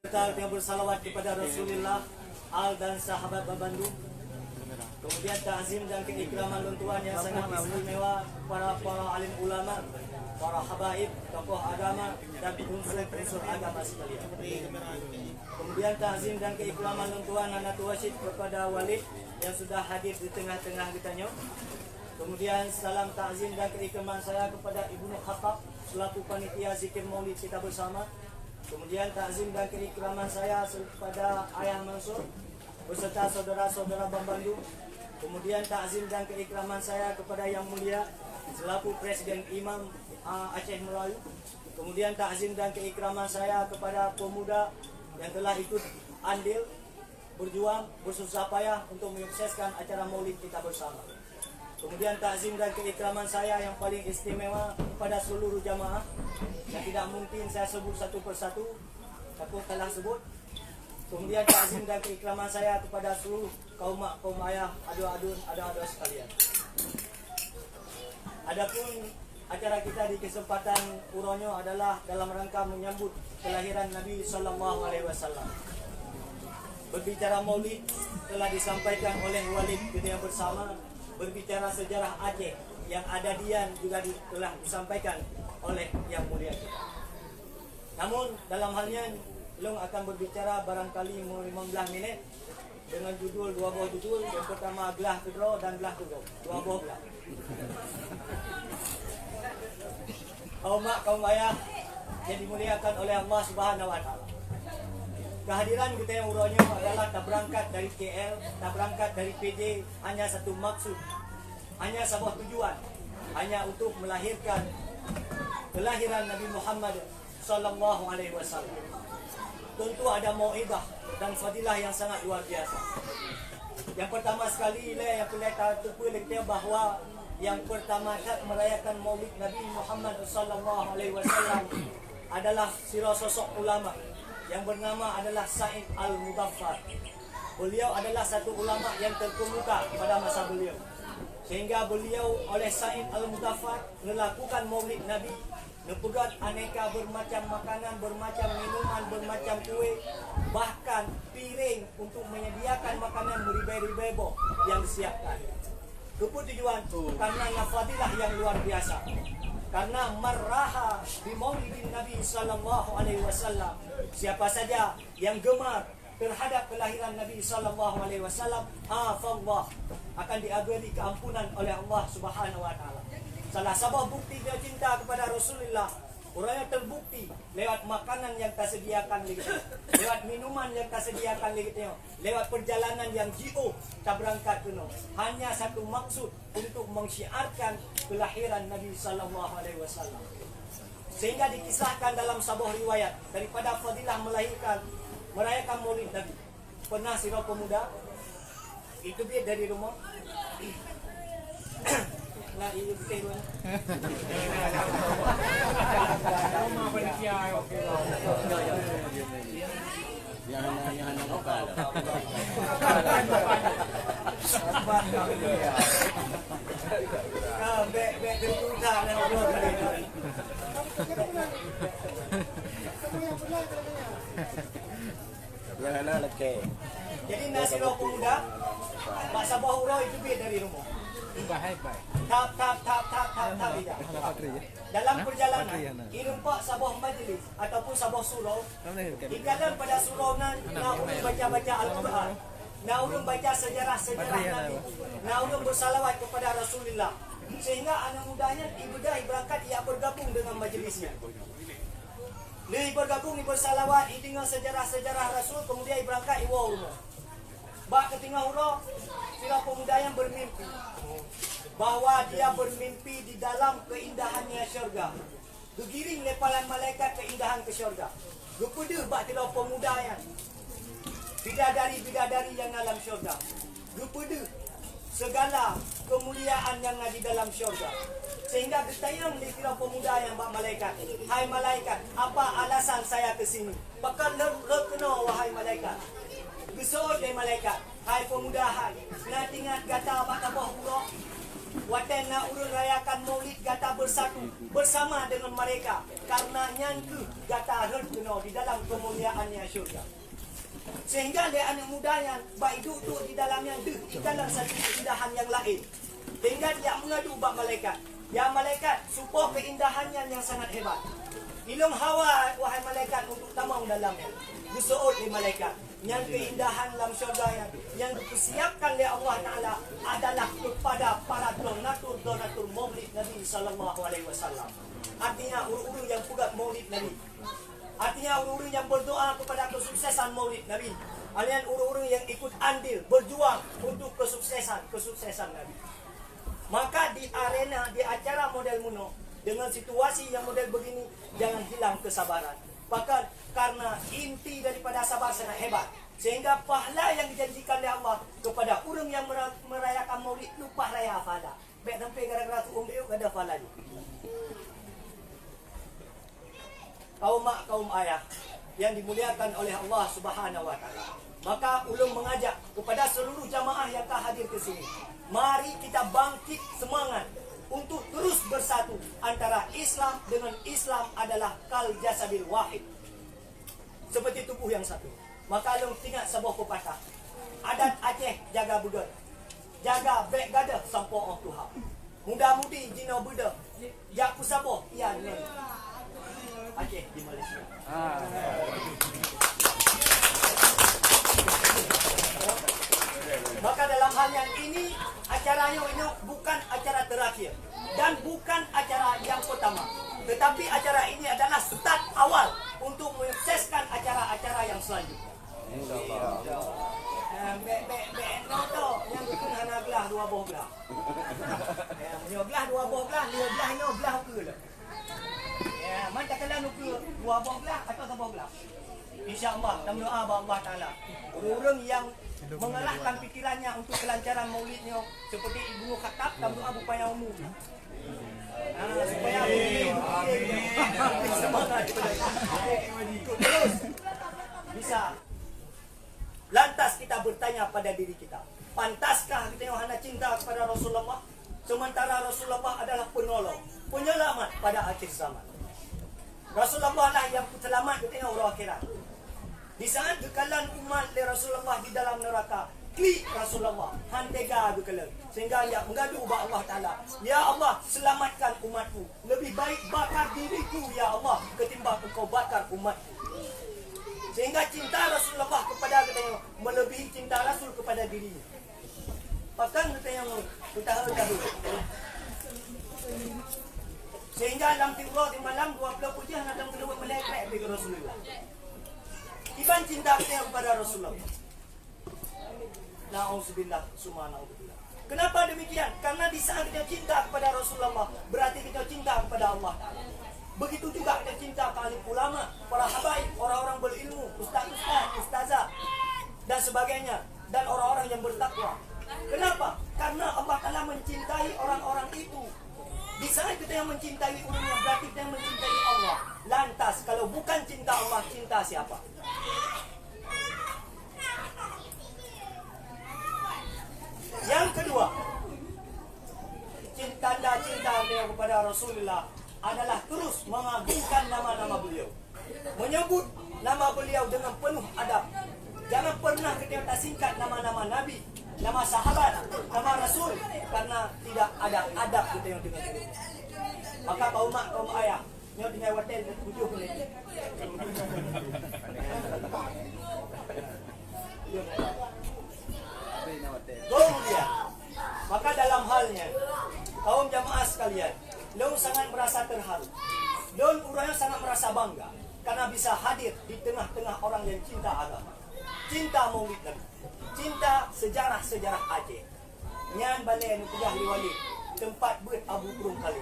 Yang bersalawat kepada Rasulullah Al dan sahabat Bandung. Kemudian ta'zim dan keikraman luntuan yang sangat istimewa para alim ulama, para habaib, tokoh agama dan unsur agama sekalian. Kemudian ta'zim dan keikraman luntuan anak wasyid kepada Walid yang sudah hadir di tengah-tengah kita. Kemudian salam ta'zim dan keikraman saya kepada Ibnu Khattab selaku panitia zikir Maulid kita bersama. Kemudian takzim dan keikraman saya kepada Ayah Mansur beserta saudara-saudara Bandung. Kemudian takzim dan keikraman saya kepada Yang Mulia selaku Presiden Imam Aceh Melayu. Kemudian takzim dan keikraman saya kepada pemuda yang telah ikut andil berjuang bersusah payah untuk menyukseskan acara Maulid kita bersama. Kemudian takzim dan keikraman saya yang paling istimewa kepada seluruh jamaah yang tidak mungkin saya sebut satu persatu, aku telah sebut. Kemudian takzim dan keikraman saya kepada seluruh kaum ayah, adu sekalian. Adapun acara kita di kesempatan Uronyo adalah dalam rangka menyambut kelahiran Nabi Sallallahu Alaihi Wasallam. Berbicara Maulid telah disampaikan oleh Walid kita bersama. Berbicara sejarah Aceh yang ada Dian juga telah disampaikan oleh Yang Mulia kita. Namun dalam halnya Long akan berbicara barangkali 15 menit dengan judul, dua buah judul. Yang pertama Gelah Kedro dan Gelah Kedro, dua buah gelah. Kaum ayah yang dimuliakan oleh Allah Subhanahu Wa Taala. Kehadiran kita yang Uronyo adalah tak berangkat dari KL, tak berangkat dari PJ, hanya satu maksud, hanya sebuah tujuan, hanya untuk melahirkan kelahiran Nabi Muhammad Sallallahu Alaihi Wasallam. Tentu ada mau'idah dan fadilah yang sangat luar biasa. Yang pertama sekali, yang perlu kita bahwa yang pertama kali merayakan Maulid Nabi Muhammad Sallallahu Alaihi Wasallam adalah sirah sosok ulama yang bernama adalah Said Al-Mudaffar. Beliau adalah satu ulama yang terkemuka pada masa beliau. Sehingga beliau oleh Said Al-Mudaffar melakukan Maulid Nabi, mempegat aneka bermacam makanan, bermacam minuman, bermacam kue, bahkan piring untuk menyediakan makanan beribai-ribai yang disiapkan. Ketujuan karena fadilah yang luar biasa. Karena marraha di Maulidin Nabi Sallallahu Alaihi Wasallam, siapa saja yang gemar terhadap kelahiran Nabi Sallallahu Alaihi Wasallam, hafallah, akan diabadi keampunan oleh Allah Subhanahu Wa Taala. Salah satu bukti dia cinta kepada Rasulullah, orangnya terbukti lewat makanan yang tak sediakan lagi, lewat minuman yang tak sediakan lagi, lewat perjalanan yang jauh tak berangkat penuh. Hanya satu maksud, untuk mensyiarkan kelahiran Nabi Sallallahu Alaihi Wasallam. Sehingga dikisahkan dalam sebuah riwayat daripada fadilah merayakan Maulid Nabi. Pernah sirah pemuda itu dia dari rumah. Nah, itu kehidupan. Yang lokal. Jadi nasi roh pemuda, masa bawah urau itu biar dari rumah. Tap. Dalam perjalanan, irumpak sebuah majlis ataupun sebuah surau. Ikalan pada surau nan, nak ulun baca Al-Quran, nak ulun baca sejarah-sejarah Nabi, nak ulun bersalawat kepada Rasulullah. Sehingga anak mudanya ibadah berangkat ia bergabung dengan majlisnya. Dia bergabung, ia bersalawat, ia dengar sejarah-sejarah Rasul, kemudian ia berangkat ia rumah. Bak ketinggal huruf, sirah pemuda yang bermimpi bahwa dia bermimpi di dalam keindahannya syurga. Digiring lepalan malaikat keindahan ke syurga. Gepada bak sirah pemuda yang bidadari-bidadari yang dalam syurga. Gepada segala kemuliaan yang ada di dalam syurga. Sehingga bertayang di sirah pemuda yang bak malaikat. Hai malaikat, apa alasan saya ke sini? Bakal lekena wahai malaikat. Besar dari malaikat. Hai pemuda hai, nak ingat kata abang tabah huruf. Watan nak urun rayakan maulid gata bersatu bersama dengan mereka. Karena nyangku gata kena di dalam kemuliaannya syurga. Sehingga dia anak mudanya baik duduk di dalamnya di dalam satu keindahan yang lain. Sehingga dia mengadu bak malaikat. Ya malaikat, supaya keindahannya yang sangat hebat. Ilung hawa wahai malaikat untuk tamang dalamnya. Bersoal di malaikat. Yang keindahan dalam syurga yang dipersiapkan oleh Allah Ta'ala adalah kepada para donatur maulid Nabi Sallallahu Alaihi Wasallam. Artinya uru-uru yang pugat maulid Nabi. Artinya uru-uru yang berdoa kepada kesuksesan maulid Nabi. Alian uru-uru yang ikut andil berjuang untuk kesuksesan Nabi. Maka di arena, di acara model muno, dengan situasi yang model begini, jangan hilang kesabaran. Bahkan karena inti daripada sabar sangat hebat. Sehingga pahala yang dijanjikan oleh Allah kepada orang yang merayakan maulid lupa raya pahala. Baik sampai gara-gara tu dia ada pahala ni. Kaum mak, kaum ayah yang dimuliakan oleh Allah Subhanahu Wa Taala. Maka ulun mengajak kepada seluruh jamaah yang telah hadir ke sini. Mari kita bangkit semangat untuk terus bersatu antara Islam dengan Islam adalah kal jasadil wahid. Seperti tubuh yang satu. Maka long ingat sebuah pepatah. Adat Aceh jaga budaya. Jaga baik gadah sampai orang Tuhan. Muda-mudi jina budak. Jak kusabo ia non. Aceh di Malaysia. Maka dalam hal yang ini acaranya ini bukan acara terakhir dan bukan acara yang pertama, tetapi acara ini adalah start awal untuk menyukseskan acara-acara yang selanjutnya. InsyaAllah. Noto yang bikin hana belah dua buah belah. Yang belah dua buah belah, dua belah ni belah ke lah. Ya, mana kala nu ke dua buah belah atau sebuah belah. InsyaAllah, dalam doa Allah Ta'ala. Orang yang mengarahkan pikirannya untuk kelancaran maulidnya seperti Ibnu Khattab dalam doa berupaya umum. Supaya terus bisa. Lantas kita bertanya pada diri kita, pantaskah kita yang hanya cinta kepada Rasulullah sementara Rasulullah adalah penolong, penyelamat pada akhir zaman. Rasulullah lah yang selamat kita orang akhirat. Di saat kekalan umat Rasulullah di dalam neraka, klik Rasulullah hantega kekalan sehingga ia mengadu kepada Allah Ta'ala, ya Allah selamatkan umatku, lebih baik bakar diriku ya Allah ketimbang engkau bakar umatku. Sehingga cinta Rasulullah kepada kita melebihi cinta Rasul kepada dirinya. Bahkan kita yang tahu. Sehingga dalam tidur di malam 20 pujah datang kedua malaikat kepada Rasulullah. Iban cinta kita kepada Rasulullah. Na'udzubillah subhanallah. Kenapa demikian? Karena di saat kita cinta kepada Rasulullah, berarti kita cinta kepada Allah Ta'ala. Begitu juga kita cinta paling ulama, para habaib, orang-orang berilmu, ustaz-ustaz, ustazah, dan sebagainya, dan orang-orang yang bertakwa. Kenapa? Karena Allah Ta'ala mencintai orang-orang itu. Di saat kita yang mencintai ulama, berarti kita yang mencintai Allah. Lantas, kalau bukan cinta Allah, cinta siapa? Yang kedua, tanda cinta kepada Rasulullah adalah terus mengagungkan nama-nama beliau, menyebut nama beliau dengan penuh adab. Jangan pernah kita singkat nama-nama Nabi, nama sahabat, nama Rasul, karena tidak ada adab kita yang dengan itu. Maka kaum mak, kaum ayah, yang tinggal hotel 7 menit. Kemudian, maka dalam halnya kaum jamaah sekalian, Long sangat merasa terharu. Don urangnya sangat merasa bangga karena bisa hadir di tengah-tengah orang yang cinta agama, cinta maulid Nabi, cinta sejarah-sejarah Aceh. Nyan balai nu pegah liwali tempat ber Abu Kurung Kali.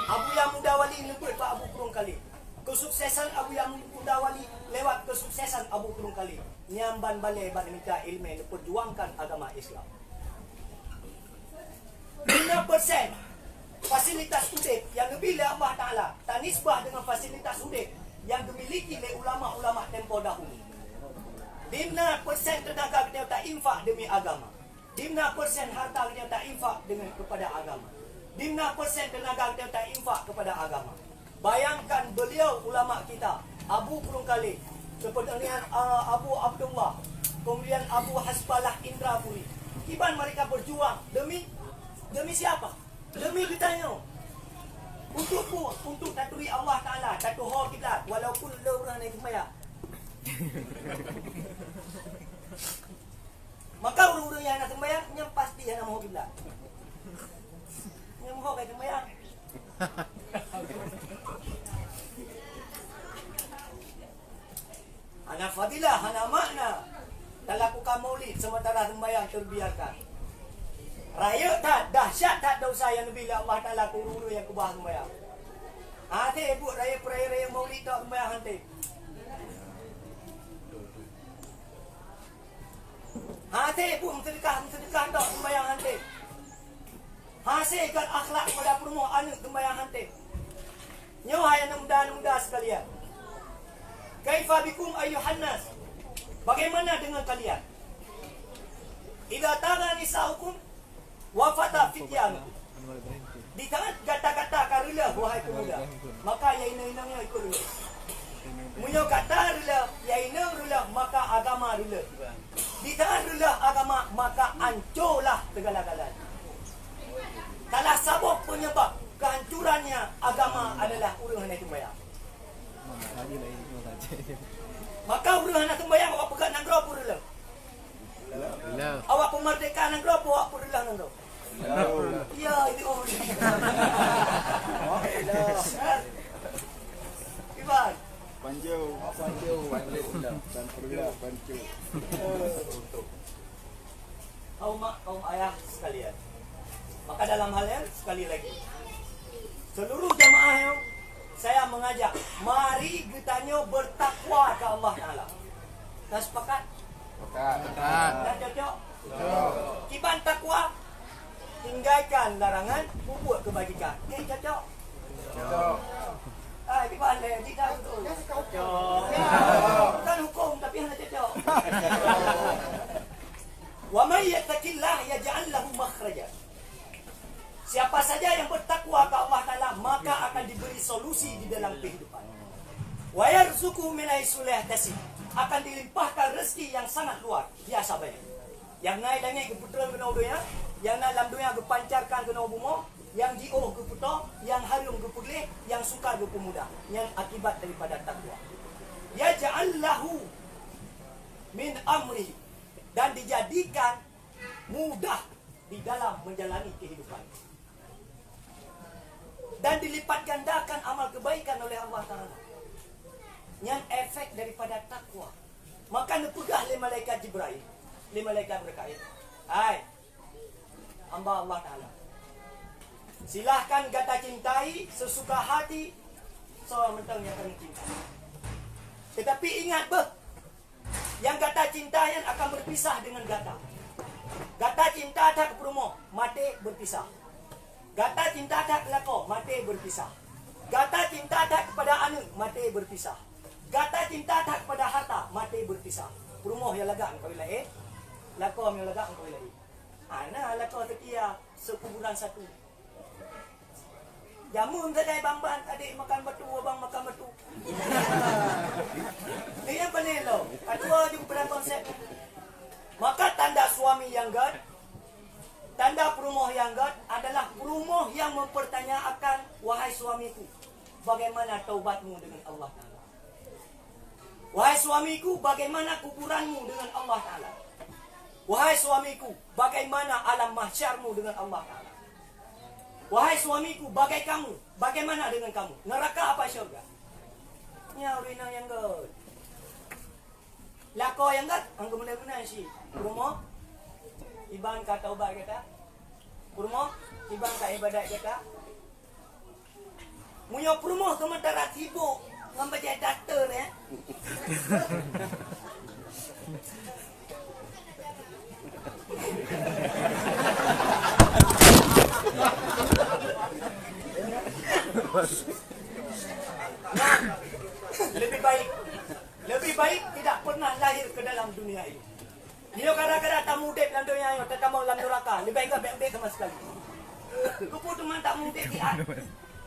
Abu yang muda wali nebut Pak Abu Kurung Kali. Kesuksesan Abu yang muda wali lewat kesuksesan Abu Kurung Kali. Nyamban balai ban minta ilmu perjuangkan agama Islam. 5% fasilitas udip yang dibeli Allah Ta'ala tanisbah dengan fasilitas udip yang dimiliki oleh ulama-ulama tempoh dahulu. 5% tenaga kita infak demi agama. Dimna persen harta kita tak infak dengan kepada agama. Dimna persen tenaga kita tak infak kepada agama. Bayangkan beliau ulama kita, Abu Kurung Khalid, kemudian Abu Abdullah, kemudian Abu Hasbalah Indrapuri. Kiban mereka berjuang demi siapa? Demi kitanya. Untuk taturi Allah Ta'ala, tatuhor kita, walaupun le orang naik sembahyang. Maka orang-orang yang nak sembahyang, yang pasti yang nak mohon kiblat. Yang mohon kaya sembahyang. Anak fadilah, anak makna. Tak lakukan maulid sementara sembahyang terbiarkan. Raya tak, dahsyat tak dosa yang bila Allah Ta'ala kururu yang kubah sembahyang. Hati buat raya maulid tak sembahyang hati. Hati pun sedekah tak sembahyang hati. Hasilkan akhlak pada perumahan anak sembahyang hati. Nyohai yang muda-muda sekalian. Kaifa bikum ayyuhan nas? Bagaimana dengan kalian? Idza tara nisaukum wa fata fityanukum. Di tangan kata-kata karila wahai pemuda, maka ya ina-inangnya ikut rela. Munyo kata rela, ya ina rela, maka agama rela. Di tangan rela agama, maka hancurlah segala-galanya. Salah satu penyebab kehancurannya agama adalah orang hendak sembahyang. Maka orang hendak sembahyang, awak pegang nang gropo rela. Awak pemerdekaan nang gropo, awak pun rela nang gropo. Ya, itu orang. Iban. Panju, dan perlah panju. Kaum ayah sekalian. Maka dalam hal yang sekali lagi, seluruh jamaah yang saya mengajak, mari kitanya bertakwa ke Allah Ta'ala. Dah sepakat? Dah cocok? Kiban takwa, tinggalkan larangan, buat kebajikan. Ini cocok? Kiban lagi dah tu. Cocok. Bukan hukum tapi hanya cocok. Wa may yattaqillah yaj'al lahu makhraja. Siapa saja yang bertakwa ke Allah Ta'ala, maka akan diberi solusi di dalam kehidupan. Wa yarzuquhu min haitsu la yahtasib. Akan dilimpahkan rezeki yang sangat luar biasa banyak. Yang naik langit ke putra kena dunia, yang naik dalam dunia ke pancarkan kena bumi, yang jioh ke putra, yang harum ke pulih, yang sukar ke pemuda. Yang akibat daripada takwa. Ya ja'allahu min amri, dan dijadikan mudah di dalam menjalani kehidupan. Dan dilipat gandakan amal kebaikan oleh Allah Ta'ala. Yang efek daripada takwa. Maka nepegah oleh malaikat Jibril, oleh malaikat berkait, hai hamba Allah Ta'ala, silahkan kata cintai sesuka hati seorang mentang yang kami cintai. Tetapi ingat yang kata cinta yang akan berpisah dengan gata. Gata cinta tak keperumo, mati berpisah. Gata cinta tak kelako, mati berpisah. Gata cinta tak kepada anak, mati berpisah. Gata cinta tak kepada harta, mati berpisah. Perumoh yang lega engkau ilahi, lako yang lega engkau ilahi. Ana lako sekia sekuburan satu. Jamu kedai bamban, adik makan batu, abang makan batu. Ini yang paling lo. Kedua juga pada konsep. Maka tanda suami yang gad, tanda perumoh yang gad adalah perumoh yang mempertanyakan, wahai suamiku, bagaimana taubatmu dengan Allah Ta'ala? Wahai suamiku, bagaimana kuburanmu dengan Allah Ta'ala? Wahai suamiku, bagaimana alam mahsyarmu dengan Allah Ta'ala? Wahai suamiku, bagaimana dengan kamu? Neraka apa syurga? Nya urina yang gad. Lako yang gad, ang guna-guna si. Kurmo, iban ka taubat kita. Kurmo, iban ka ibadat kita. Munyo kurmo sementara sibuk membaca data ya. Lebih baik tidak pernah lahir ke dalam dunia ini. Nio gara-gara tak mudik dalam dunia yo tetamong dalam neraka. Lebih baik baik sama sekali. Kupu tu man tak mudik diat.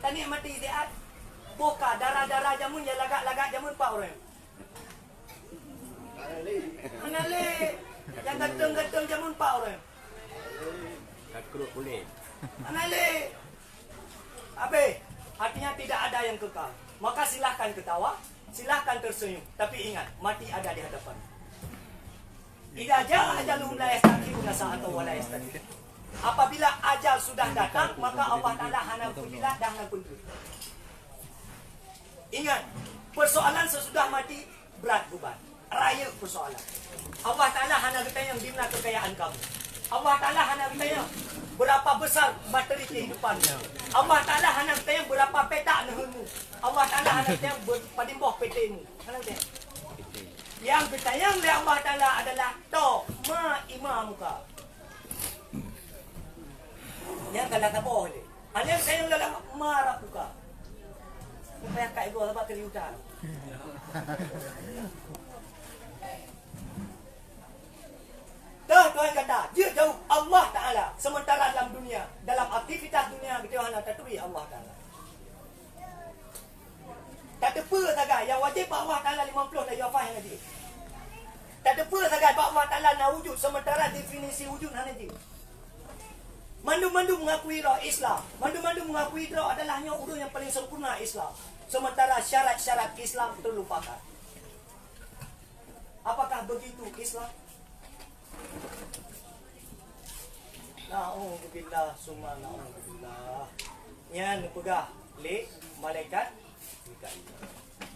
Tani mati diat. Boka darah-darah jamun ya lagak-lagak jamun pak orang. Anale. Yang gateng-gateng jamun pak orang. Takruk kulit. Anale. Abe, artinya tidak ada yang kekal. Maka silahkan ketawa, silahkan tersenyum. Tapi ingat, mati ada di hadapan. Idza jaa ajaluhum la yastakhiruna sa'atan wa la yastaqdimun. Apabila ajal sudah datang, maka Allah Taala hana kulilah dan hana kundur. Ingat, persoalan sesudah mati berat beban. Raya persoalan. Allah Taala hana bertanya di mana kekayaan kamu. Allah Taala hana bertanya berapa besar bateri kehidupanmu. Allah Taala hana bertanya berapa petak nehunmu. Allah Taala hana bertanya padimboh PT-mu. Hana bertanya. Yang bertanya oleh Allah Taala adalah to ma imamuka. Yang kalau tak boleh. Hanya saya dalam marah buka. Supaya kat ibu sebab teriutan. Tuhan kata, dia jauh Allah Ta'ala. Sementara dalam dunia, dalam aktivitas dunia, kita hanya tatui Allah Ta'ala. Tak tepa saja, yang wajib Allah Ta'ala 50 dah jawab yang lagi. Tak tepa saja, Allah Ta'ala nak wujud. Sementara definisi wujud hanya dia. Mandu-mandu mengakui roh Islam. Mandu-mandu mengakui roh adalah hanya urut yang paling sempurna Islam. Sementara syarat-syarat Islam terlupakan. Apakah begitu Islam? Na'udzubillah summa na'udzubillah. Yang pegah lek malaikat Mikail.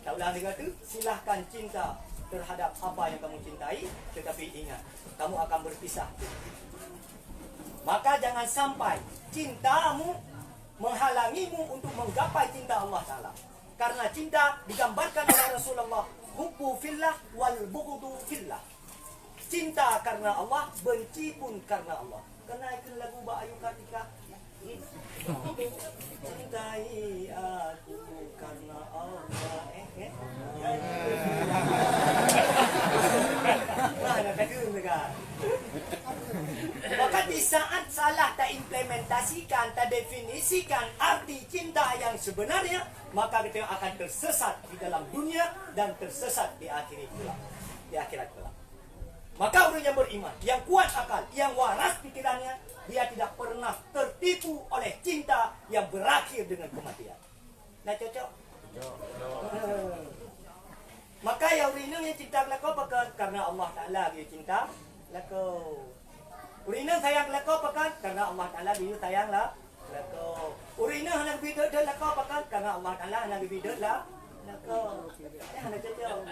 Tak ulang tiga tu, silahkan cinta terhadap apa yang kamu cintai, tetapi ingat, kamu akan berpisah. Maka jangan sampai cintamu menghalangimu untuk menggapai cinta Allah Ta'ala. Karena cinta digambarkan oleh Rasulullah, hubbu fillah wal bughdu fillah. Cinta karena Allah, benci pun karena Allah. Kena itu lagu Mbak Ayu Kartika. Cintai aku karena Allah. Mana tak dengar? Maka di saat salah tak implementasikan, tak definisikan arti cinta yang sebenarnya, maka kita akan tersesat di dalam dunia dan tersesat di akhirat kelak. Di akhirat kelak. Maka orang yang beriman, yang kuat akal, yang waras pikirannya, dia tidak pernah tertipu oleh cinta yang berakhir dengan kematian. Nah cocok? Maka yang rinang yang cinta kelakau pakai karena Allah Ta'ala dia cinta kelakau. Rinang sayang kelakau pakai karena Allah Ta'ala dia sayang lah kelakau. Rinang hanya bidut dia kelakau pakai karena Allah Ta'ala hanya bidut lah kelakau. Hanya cocok.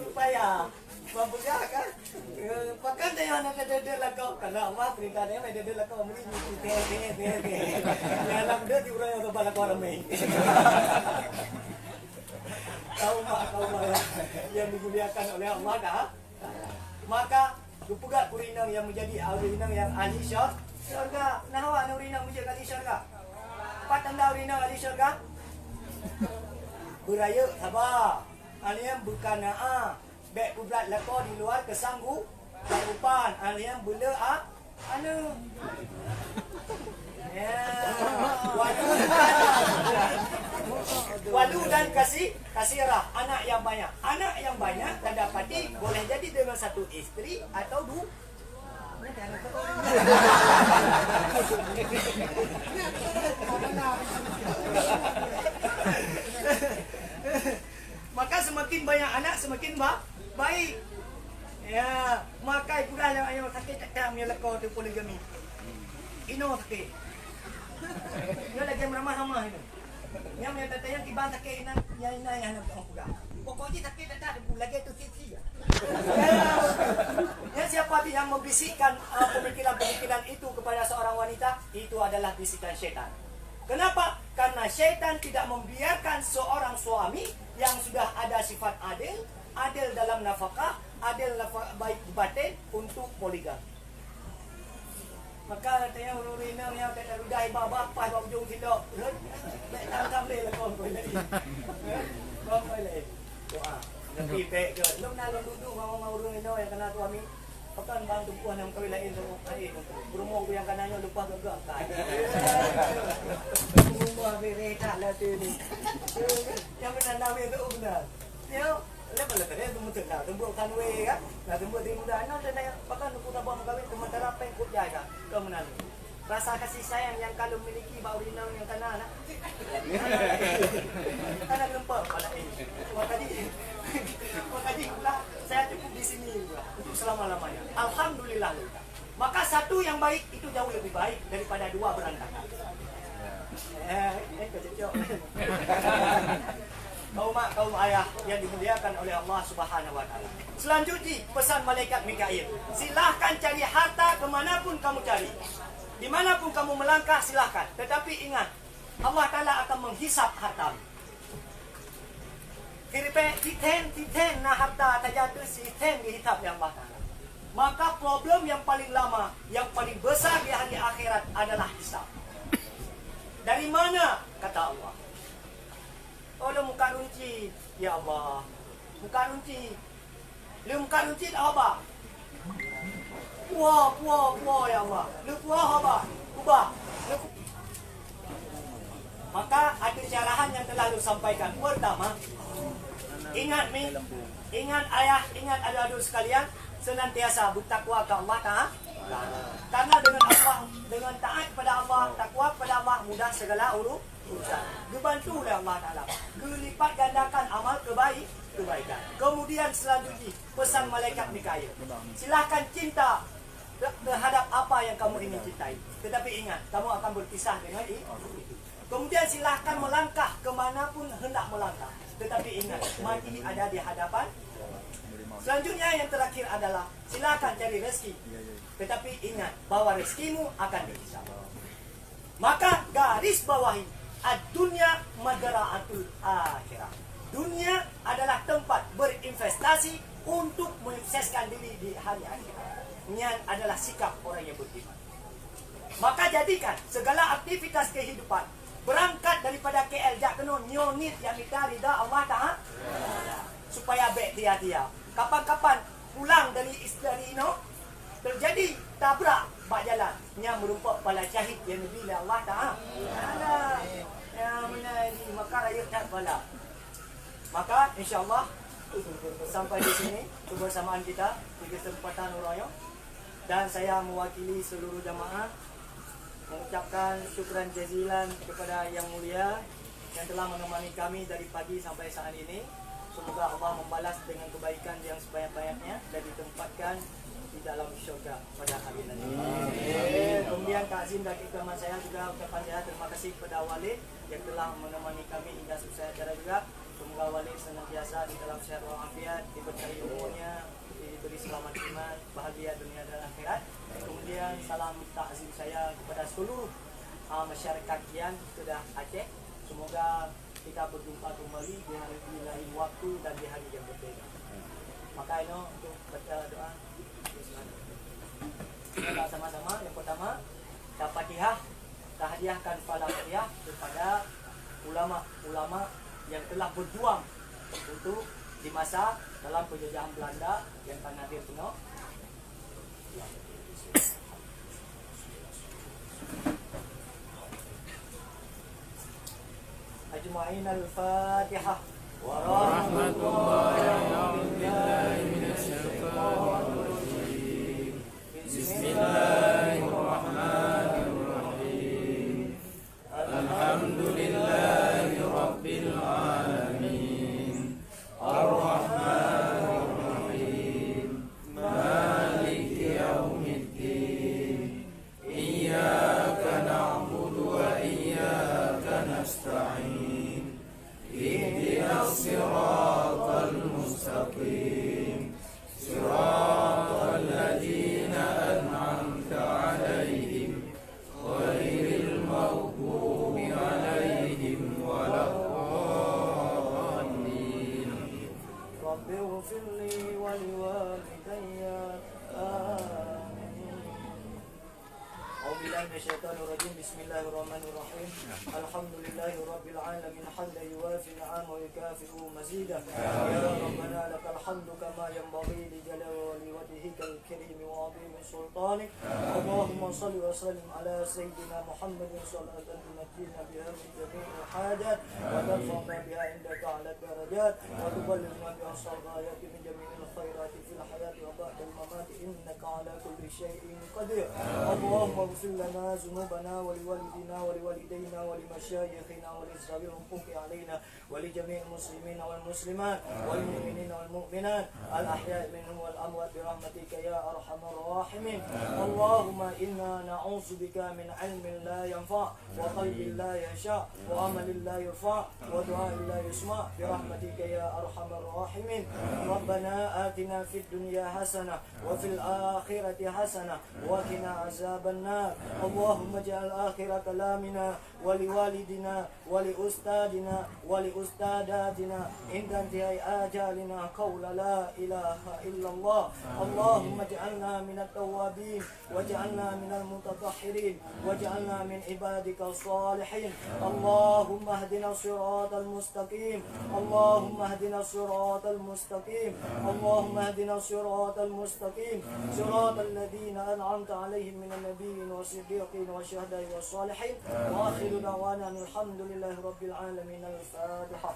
Supaya membuka kan pakan dia nak ada lakau karena Allah perintah dia ada lakau mesti te dalam dia diurang yang kepala kau ramai kau yang dimuliakan oleh Allah dah. Maka dupugat urinang yang menjadi urinang yang ahli syurga. Nah awak nak urinang menjadi ahli syurga. Apa tanda urinang ahli syurga? Beraya sabar. Aliam bukan bek kublat lako di luar kesanggu sanggupan aliam bela anu ya wadu dan kasirah anak yang banyak tak dapati boleh jadi dengan satu isteri atau dua. Maka semakin banyak anak semakin baik. Ya, maka ibu dah yang sakit tak punya lekor tu poligami. Ino sakit. Dia lagi meramah-ramah ini. Yang punya tata yang tiba sakit yang nak puga. Pokoknya sakit tak ada lagi tu sisi. Ya, siapa yang membisikkan pemikiran-pemikiran itu kepada seorang wanita, itu adalah bisikan syaitan. Kenapa? Karena syaitan tidak membiarkan seorang suami yang sudah ada sifat adil dalam nafkah, adil baik batin untuk poligami. Maka katanya urina yang tak ada baba pas bab jung tidak. Tak boleh lah kau boleh. Kau boleh. doa. Nabi baik ke, lu nak duduk mau urung ini yang kena tu kami. Pakan bang tumpuan yang kau lain tu air berumur yang kanannya lupa gegak kan. Rumah mereka lah tu ni. Yang benar nama itu benar. Dia lepas lepas dia temu tu lah, temu kan we kan. Nah temu di muda anak dan pakan tu tak bawa kawin temu terapai kut jaga. Kau menan. Rasa kasih sayang yang kalau memiliki bau rinau yang kena nak. Karena lupa pada ini. Makanya pula saya cukup di sini juga untuk selama-lamanya. Alhamdulillah. Maka satu yang baik itu jauh lebih baik daripada dua berantakan. Kecil. Kaum ayah yang dimuliakan oleh Allah Subhanahu Wa Taala. Selanjutnya pesan malaikat Mikail. Silahkan cari harta kemanapun kamu cari. Dimanapun kamu melangkah silahkan. Tetapi ingat, Allah Taala akan menghisap hartamu. Kiripe titen na harta tajatuh sistem dihitab yang Allah Taala. Maka problem yang paling lama, yang paling besar di hari akhirat adalah hisab. Dari mana? Kata Allah. Oh, lu muka runci. Ya Allah. Muka runci. Lu muka runci apa? Puah ya Allah. Lu puah apa? Ubah. Maka ada syarahan yang telah lu sampaikan. Pertama, ingat ayah, ingat adik-adik sekalian, senantiasa bertakwa ke Allah Ta'ala. Karena dengan taat kepada Allah, takwa kepada Allah, mudah segala urusan. Dibantu oleh Allah Ta'ala. Kelipat gandakan amal kebaikan. Kemudian selanjutnya, pesan malaikat Mikail. Silahkan cinta terhadap apa yang kamu ingin cintai. Tetapi ingat, kamu akan berpisah dengan itu. Kemudian silahkan melangkah kemanapun hendak melangkah. Tetapi ingat, mati ada di hadapan. Selanjutnya yang terakhir adalah silakan cari rezeki. Tetapi ingat bahwa rezekimu akan dihisab. Maka garis bawahi ad-dunya madra'atul akhirah. Dunia adalah tempat berinvestasi untuk menyukseskan diri di hari akhirat. Ini adalah sikap orang yang beriman. Maka jadikan segala aktivitas kehidupan berangkat daripada KL jak kena nyonit yang minta rida Allah Ta'ala supaya baik dia. Kapan-kapan pulang dari terjadi tabrak bak jalan yang merupakan pala syahid yang bila Allah Ta'ala. Ya mana ini maka rakyat tak bala. Maka insya-Allah sampai di sini kebersamaan kita di kesempatan Urayo, dan saya mewakili seluruh jamaah mengucapkan syukran jazilan kepada Yang Mulia yang telah menemani kami dari pagi sampai saat ini. Semoga Allah membalas dengan kebaikan yang sebanyak-banyaknya dan ditempatkan di dalam syurga pada hari nanti. Kemudian takzim dan ikraman saya juga ucapan saya terima kasih kepada Walid yang telah menemani kami hingga selesai acara juga. Semoga Walid senantiasa di dalam sehat walafiat, diberkahi umurnya, diberi selamat iman, bahagia dunia dan akhirat. Kemudian salam takzim saya kepada seluruh masyarakat yang sudah Aceh. Semoga kita berjumpa kembali di hari lain waktu dan di hari yang berbeda. Maka ini untuk baca doa. Kita sama-sama. Yang pertama, Fatihah, tahdiahkan Fatihah kepada ulama-ulama yang telah berjuang untuk di masa dalam penjajahan Belanda yang tanah hadir penuh. Ajma'in al-Fatihah. Wa rahmatullahi Bismillahirrahmanirrahim. Alhamdulillahi rabbil alamin. Ar-Rahmanir Rahim. Maliki yaumiddin. Iyyaka na'budu wa iyyaka nasta'in. Ihdinas siratal mustaqim. Siratal ladzina an'amta 'alaihim ghairil maghdubi 'alaihim waladdallin. Rabbi ighfirli wa liwalidayya. Amin. billahi minasyaitonir rajim. Bismillahirrahmanirrahim. Alhamdulillahi rabbil alamin hamdan yuwafi ni'amahu wa yukafi'u mazidah. Ya Rabbana lakal hamdu kama yanbaghi li jalali wajhikal karim wa 'azimi sultanik. Allahumma shalli wa sallim ala sayyidina Muhammadin sallallahu alaihi wasallam biha min jami'il hajat wa tarfa'na biha indaka 'ala darajat wa tuballighna biha as-salawati min jami'il khairati fil hayati wa ba'dal mamati innaka 'ala kulli shay'in qadir. Allahumma ighfir lana dhunubana wa liwalidina wa liwalidayna wa limashayikhina wa lizawi al-huquqi 'alaina wa li jami'il muslimina wal muslimat wal mu'minina wal mu'minat al ahya'i minhum wal amwat bi rahmatika ya arhamar rahimin. Allahumma inna na'udzu bika min 'ilmin la yanfa' wa qalbin la yasha' wa amalin la yurfa' wa du'a'in la yusma' bi rahmatika ya arhamar rahimin. Rabbana atina fid dunya hasanah wa fil akhirati hasanah wa qina azaban nar. Allahumma ij'al akhir kalamina wa liwalidina wa li ustadina wa li ustadatina inda intihai ajalina qawla la ilaha illallah. Allahumma ij'alna minat tawwabin waj'alna minal mutatahhirin waj'alna min ibadika salihin. Allahumma hdina siratal mustaqim. Allahumma hdina siratal mustaqim. Allahumma hdina siratal mustaqim. Siratal ladzina an'amta 'alaihim minan nabiyyin was-siddiqin wasyuhada'i was-salihin. Wa akhiru da'wana alhamdulillahi rabbil alamin. Al-Fatihah.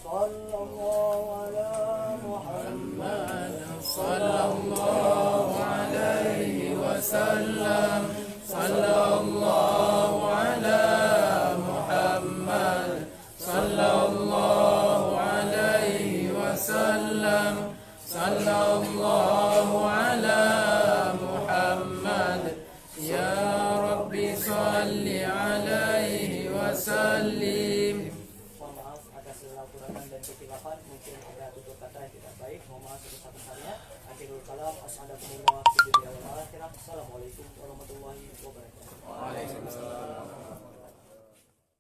Sallallahu ala Muhammad. Sallallahu alaihi wasallam. Sallallahu ala Muhammad. Sallallahu alaihi wasallam. Sallallahu ala Muhammad. Ya Rabbi salli alaihi wasallim. Mohon maaf atas segala kekurangan dan kekhilapan, mungkin ada tutur kata yang tidak baik. Mohon maaf sebesar-besarnya. Akhirul kalam, assalamualaikum warahmatullahi wabarakatuh. Assalamualaikum warahmatullahi wabarakatuh. Waalaikumsalam.